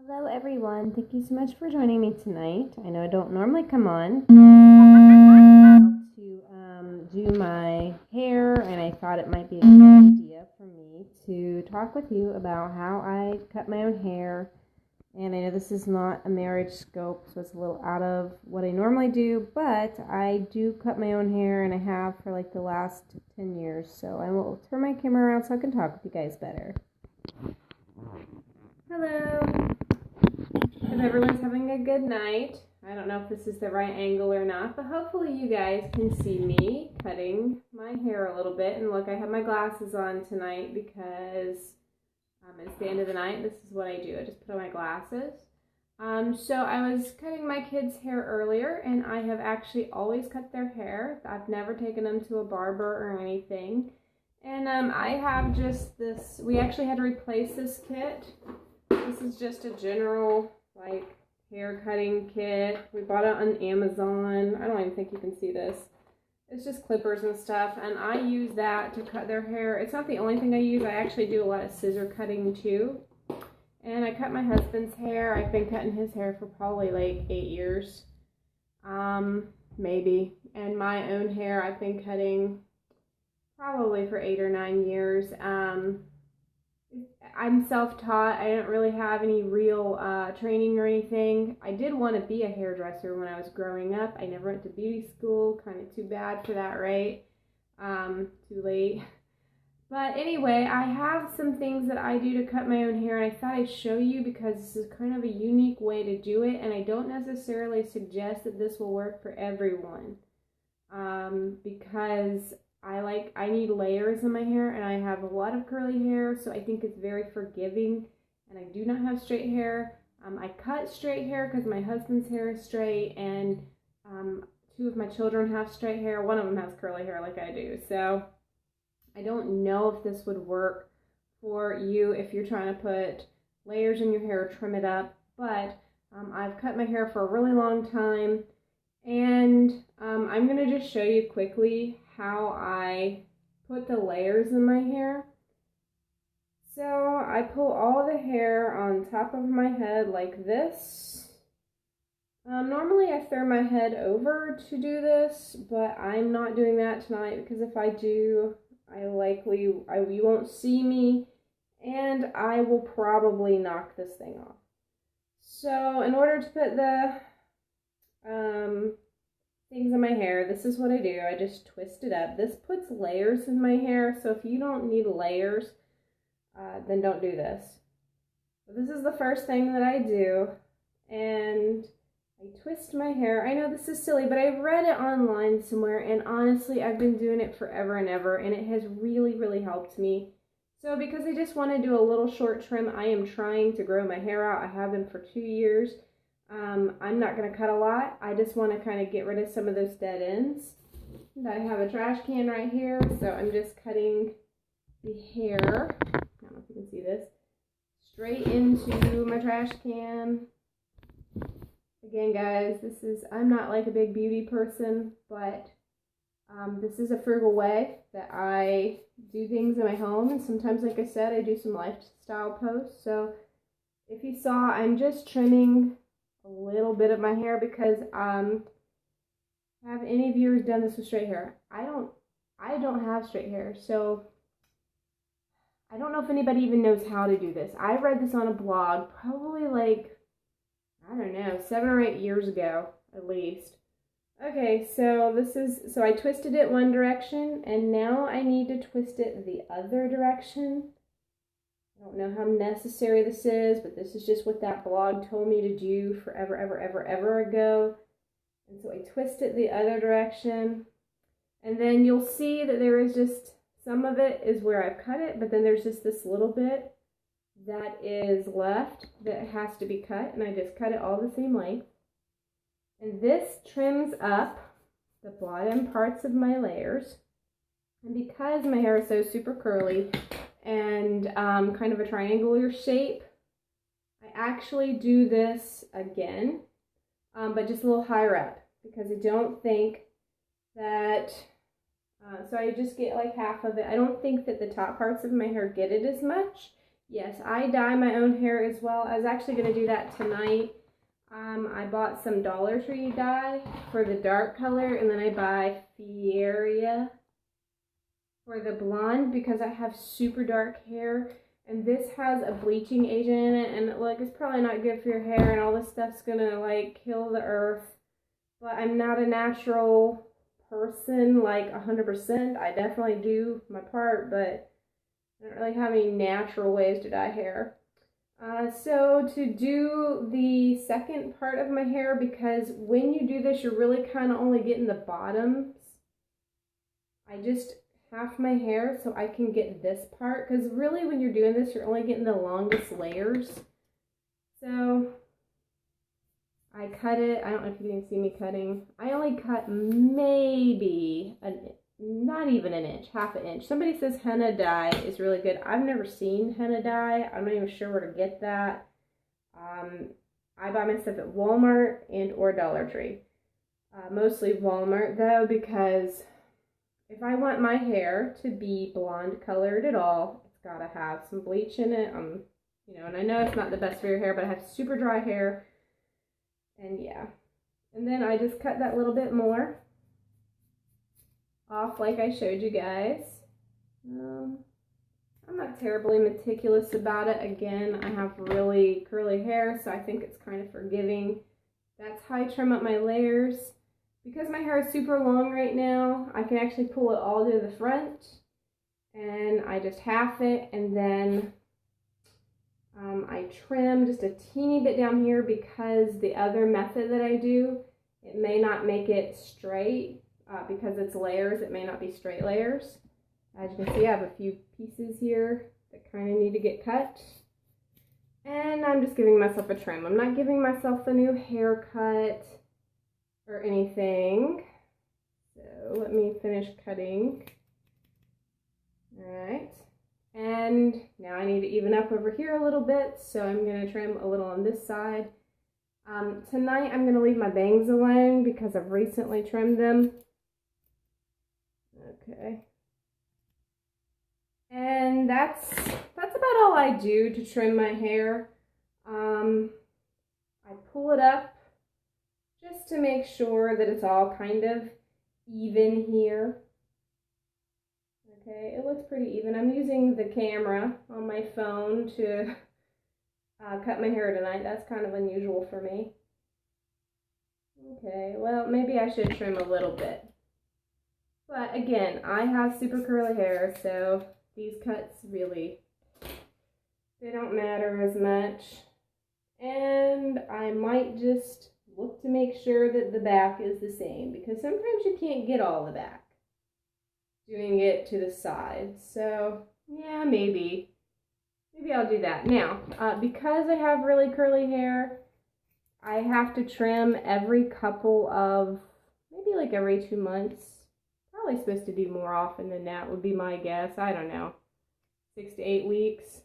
Hello everyone, thank you so much for joining me tonight. I know I don't normally come on to do my hair, and I thought it might be a good idea for me to talk with you about how I cut my own hair. And I know this is not a marriage scope, so it's a little out of what I normally do, but I do cut my own hair, and I have for like the last 10 years. So I will turn my camera around so I can talk with you guys better. Hello. Hope everyone's having a good night. I don't know if this is the right angle or not, but hopefully you guys can see me cutting my hair a little bit. And look, I have my glasses on tonight because it's the end of the night. This is what I do. I just put on my glasses. So I was cutting my kids' hair earlier, and I have actually always cut their hair. I've never taken them to a barber or anything. And I have just this, we actually had to replace this kit. This is just a general like hair cutting kit. We bought it on Amazon. I don't even think you can see this. It's just clippers and stuff, and I use that to cut their hair. It's not the only thing I use. I actually do a lot of scissor cutting too. And I cut my husband's hair. I've been cutting his hair for probably like 8 years. Maybe. And my own hair I've been cutting probably for 8 or 9 years. I'm self-taught. I don't really have any real training or anything. I did want to be a hairdresser when I was growing up. I never went to beauty school. Kind of too bad for that, right? Too late. But anyway, I have some things that I do to cut my own hair, and I thought I'd show you because this is kind of a unique way to do it, and I don't necessarily suggest that this will work for everyone. Because I need layers in my hair, and I have a lot of curly hair, so I think it's very forgiving, and I do not have straight hair. I cut straight hair because my husband's hair is straight, and 2 of my children have straight hair. 1 of them has curly hair like I do, so I don't know if this would work for you if you're trying to put layers in your hair, trim it up, but I've cut my hair for a really long time, and I'm going to just show you quickly how I put the layers in my hair. So I pull all the hair on top of my head like this. Normally I throw my head over to do this, but I'm not doing that tonight because if I do, you won't see me, and I will probably knock this thing off. So in order to put the things in my hair, this is what I do. I just twist it up. This puts layers in my hair, so if you don't need layers, then don't do this. So this is the first thing that I do, and I twist my hair. I know this is silly, but I've read it online somewhere, and honestly, I've been doing it forever and ever, and it has really, really helped me. So because I just want to do a little short trim, I am trying to grow my hair out. I have been for 2 years. I'm not going to cut a lot. I just want to kind of get rid of some of those dead ends. And I have a trash can right here, so I'm just cutting the hair, I don't know if you can see this, straight into my trash can. Again, guys, I'm not like a big beauty person, but this is a frugal way that I do things in my home, and sometimes, like I said, I do some lifestyle posts. So if you saw, I'm just trimming a little bit of my hair because have any of you done this with straight hair? I don't have straight hair, so I don't know if anybody even knows how to do this. I read this on a blog probably like, I don't know, 7 or 8 years ago at least. Okay, so so I twisted it one direction, and now I need to twist it the other direction. I don't know how necessary this is, but this is just what that blog told me to do forever, ever ago. And so I twist it the other direction, and then you'll see that there is just, some of it is where I've cut it, but then there's just this little bit that is left that has to be cut, and I just cut it all the same length. And this trims up the bottom parts of my layers. And because my hair is so super curly and kind of a triangular shape, I actually do this again, but just a little higher up, because I don't think that, so I just get like half of it. I don't think that the top parts of my hair get it as much. Yes, I dye my own hair as well. I was actually going to do that tonight. I bought some Dollar Tree dye for the dark color, and then I buy Fieria for the blonde because I have super dark hair, and this has a bleaching agent in it, and like it's probably not good for your hair, and all this stuff's gonna like kill the earth. But I'm not a natural person like 100%. I definitely do my part, but I don't really have any natural ways to dye hair. So to do the second part of my hair, because when you do this, you're really kind of only getting the bottoms. I just half my hair so I can get this part, because really when you're doing this, you're only getting the longest layers. So I cut it. I don't know if you can see me cutting. I only cut maybe not even an inch, half an inch. Somebody says henna dye is really good. I've never seen henna dye. I'm not even sure where to get that. I buy my stuff at Walmart and or Dollar Tree. Mostly Walmart though, because if I want my hair to be blonde colored at all, it's gotta have some bleach in it. You know, and I know it's not the best for your hair, but I have super dry hair. And yeah. And then I just cut that little bit more off like I showed you guys. I'm not terribly meticulous about it. Again, I have really curly hair, so I think it's kind of forgiving. That's how I trim up my layers. Because my hair is super long right now, I can actually pull it all to the front, and I just half it, and then I trim just a teeny bit down here, because the other method that I do, it may not make it straight. Because it's layers, it may not be straight layers. As you can see, I have a few pieces here that kind of need to get cut. And I'm just giving myself a trim. I'm not giving myself a new haircut or anything. So let me finish cutting. Alright. And now I need to even up over here a little bit, so I'm going to trim a little on this side. Tonight I'm going to leave my bangs alone because I've recently trimmed them. Okay. And that's about all I do to trim my hair. I pull it up just to make sure that it's all kind of even here. Okay, it looks pretty even. I'm using the camera on my phone to cut my hair tonight. That's kind of unusual for me. Okay, well, maybe I should trim a little bit. But again, I have super curly hair, so these cuts really, they don't matter as much. And I might just look to make sure that the back is the same, because sometimes you can't get all the back doing it to the sides. So yeah, maybe I'll do that. Now, because I have really curly hair, I have to trim every couple of, maybe like every 2 months. Probably supposed to do more often than that would be my guess. I don't know, 6 to 8 weeks,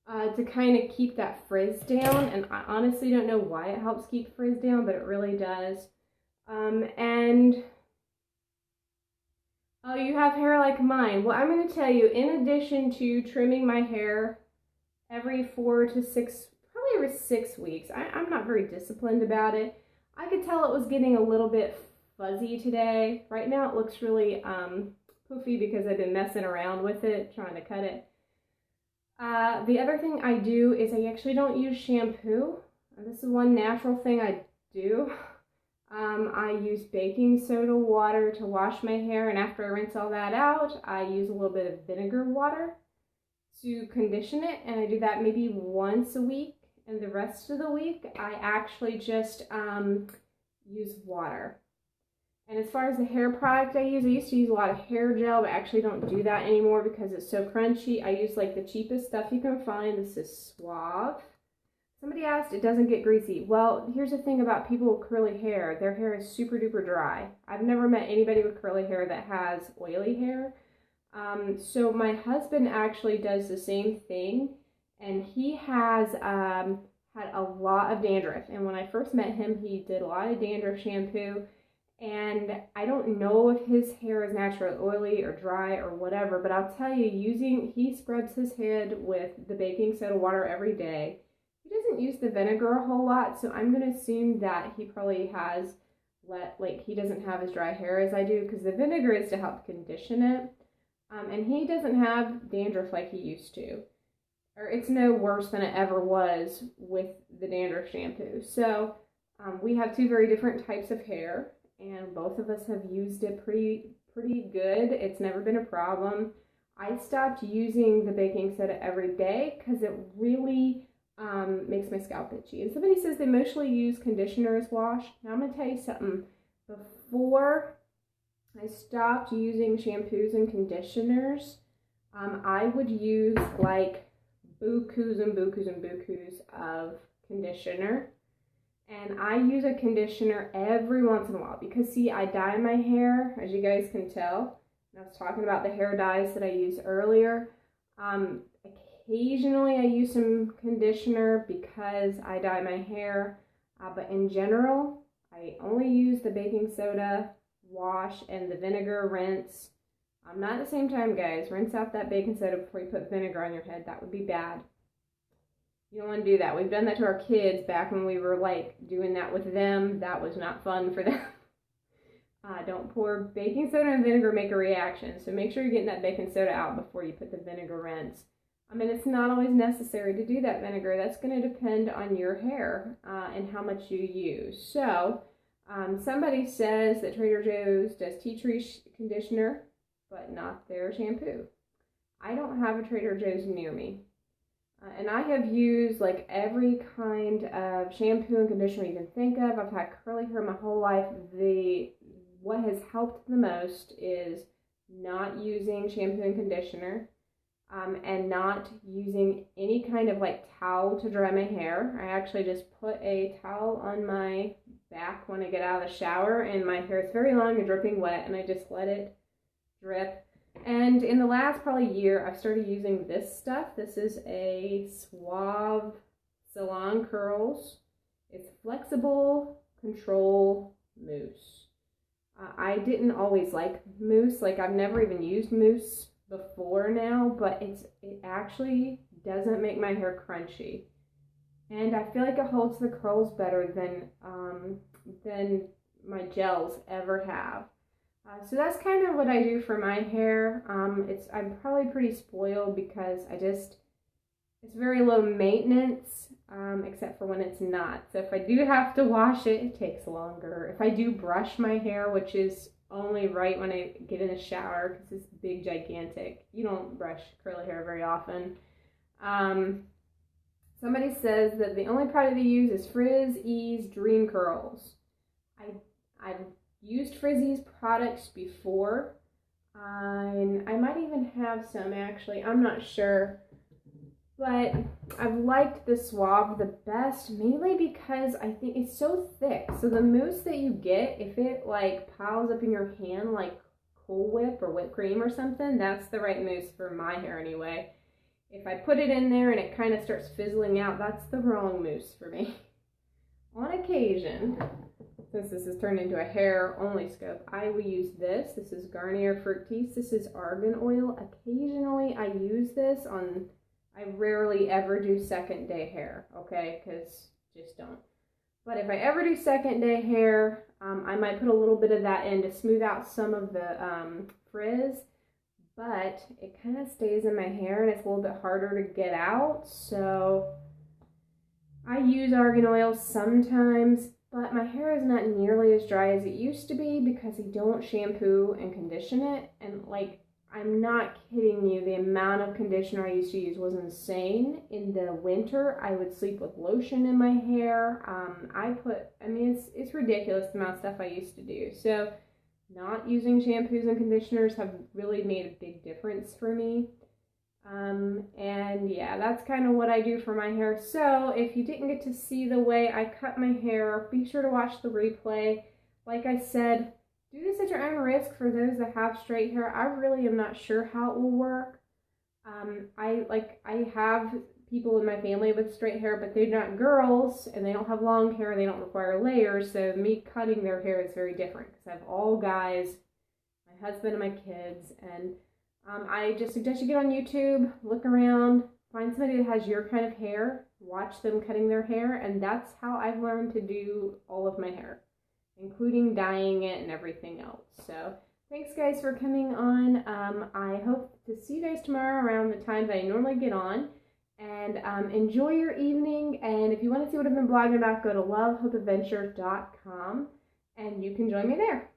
to kind of keep that frizz down. And I honestly don't know why it helps keep frizz down, but it really does. And oh, you have hair like mine. Well, I'm going to tell you, in addition to trimming my hair every 4 to 6, probably every 6 weeks, I'm not very disciplined about it. I could tell it was getting a little bit fuzzy today. Right now it looks really poofy because I've been messing around with it, trying to cut it. The other thing I do is I actually don't use shampoo. This is one natural thing I do. I use baking soda water to wash my hair, and after I rinse all that out, I use a little bit of vinegar water to condition it, and I do that maybe once a week, and the rest of the week I actually just use water. And as far as the hair product I used to use a lot of hair gel, but I actually don't do that anymore because it's so crunchy. I use like the cheapest stuff you can find. This is Suave. Somebody asked, it doesn't get greasy. Well, here's the thing about people with curly hair. Their hair is super duper dry. I've never met anybody with curly hair that has oily hair. So my husband actually does the same thing, and he has had a lot of dandruff. And when I first met him, he did a lot of dandruff shampoo. And I don't know if his hair is naturally oily or dry or whatever, but I'll tell you, he scrubs his head with the baking soda water every day. He doesn't use the vinegar a whole lot, so I'm going to assume that he probably has he doesn't have as dry hair as I do, because the vinegar is to help condition it. And he doesn't have dandruff like he used to. Or it's no worse than it ever was with the dandruff shampoo. So we have two very different types of hair, and both of us have used it pretty good. It's never been a problem. I stopped using the baking soda every day because it really makes my scalp itchy. And somebody says they mostly use conditioner as wash. Now I'm going to tell you something. Before I stopped using shampoos and conditioners, I would use like bukus and bukus and bukus of conditioner. And I use a conditioner every once in a while because, see, I dye my hair, as you guys can tell. And I was talking about the hair dyes that I used earlier. Occasionally I use some conditioner because I dye my hair. But in general, I only use the baking soda wash and the vinegar rinse. Not at the same time, guys. Rinse out that baking soda before you put vinegar on your head. That would be bad. You don't want to do that. We've done that to our kids back when we were like doing that with them. That was not fun for them. Don't pour baking soda and vinegar, make a reaction. So make sure you're getting that baking soda out before you put the vinegar rinse. I mean, it's not always necessary to do that vinegar. That's going to depend on your hair and how much you use. So somebody says that Trader Joe's does tea tree conditioner, but not their shampoo. I don't have a Trader Joe's near me. And I have used like every kind of shampoo and conditioner you can think of. I've had curly hair my whole life. What has helped the most is not using shampoo and conditioner, and not using any kind of like towel to dry my hair. I actually just put a towel on my back when I get out of the shower, and my hair is very long and dripping wet, and I just let it drip. And in the last probably year, I've started using this stuff. This is a Suave Salon Curls. It's flexible control mousse. I didn't always like mousse. Like, I've never even used mousse before now, but it actually doesn't make my hair crunchy. And I feel like it holds the curls better than my gels ever have. So that's kind of what I do for my hair. I'm probably pretty spoiled because it's very low maintenance, except for when it's not. So if I do have to wash it, it takes longer. If I do brush my hair, which is only right when I get in the shower because it's big, gigantic. You don't brush curly hair very often. Somebody says that the only product they use is Frizz Ease Dream Curls. I've used Frizzy's products before. And I might even have some, actually. I'm not sure. But I've liked the Suave the best, mainly because I think it's so thick. So the mousse that you get, if it like piles up in your hand like Cool Whip or whipped cream or something, that's the right mousse for my hair anyway. If I put it in there and it kind of starts fizzling out, that's the wrong mousse for me. On occasion, since this has turned into a hair only scope, I will use this. This is Garnier Fructis. This is argan oil. Occasionally I use this on, I rarely ever do second day hair, okay, because just don't. But if I ever do second day hair, I might put a little bit of that in to smooth out some of the frizz, but it kind of stays in my hair and it's a little bit harder to get out. So I use argan oil sometimes, but my hair is not nearly as dry as it used to be because I don't shampoo and condition it. And like, I'm not kidding you, the amount of conditioner I used to use was insane. In the winter, I would sleep with lotion in my hair. It's ridiculous the amount of stuff I used to do. So not using shampoos and conditioners have really made a big difference for me. And yeah, that's kind of what I do for my hair. So if you didn't get to see the way I cut my hair, be sure to watch the replay. Like I said, do this at your own risk for those that have straight hair. I really am not sure how it will work. I have people in my family with straight hair, but they're not girls and they don't have long hair and they don't require layers. So me cutting their hair is very different because I have all guys, my husband and my kids. And I just suggest you get on YouTube, look around, find somebody that has your kind of hair, watch them cutting their hair. And that's how I've learned to do all of my hair, including dyeing it and everything else. So thanks guys for coming on. I hope to see you guys tomorrow around the time that I normally get on. And enjoy your evening. And if you want to see what I've been blogging about, go to lovehopeadventure.com and you can join me there.